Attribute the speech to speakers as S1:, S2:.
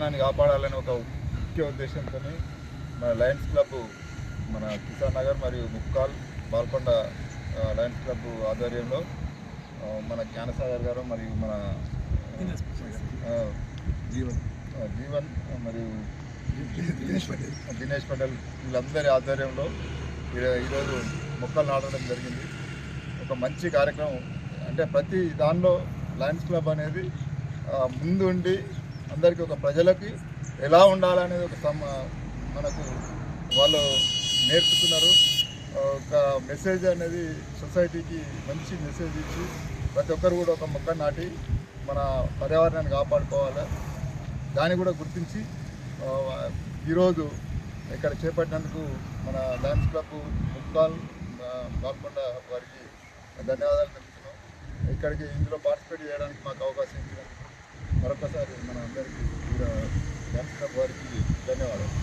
S1: పర్యావరణాన్ని కాపాడాలని ఒక ముఖ్య ఉద్దేశంతో మన లయన్స్ క్లబ్ మన కిసాన్ నగర్ మరియు ముక్కాల్ బాల్కొండ లయన్స్ క్లబ్ ఆధ్వర్యంలో మన జ్ఞానసాగర్ గారు మరియు మన జీవన్ మరియు దినేష్ పటేల్ వీళ్ళందరి ఆధ్వర్యంలో ఈరోజు మొక్కలు నాటడం జరిగింది. ఒక మంచి కార్యక్రమం. అంటే ప్రతి దానిలో లయన్స్ క్లబ్ అనేది ముందు ఉండి అందరికీ ఒక ప్రజలకి ఎలా ఉండాలనేది ఒక మనకు వాళ్ళు నేర్పుతున్నారు. ఒక మెసేజ్ అనేది సొసైటీకి మంచి మెసేజ్ ఇచ్చి ప్రతి ఒక్కరు కూడా ఒక మొక్క నాటి మన పర్యావరణాన్ని కాపాడుకోవాలి. దాన్ని కూడా గుర్తించి ఈరోజు ఇక్కడ చేపట్టినందుకు మన లయన్స్ క్లబ్ ముక్కాల్ బాల్కొండ వారికి ధన్యవాదాలు తెలుపుతున్నాం. ఇక్కడికి ఇందులో పార్టిసిపేట్ చేయడానికి మాకు అవకాశం ఇచ్చినందుకు మరొకసారి మన అందరికీ లయన్స్ క్లబ్ వారికి ధన్యవాదాలు.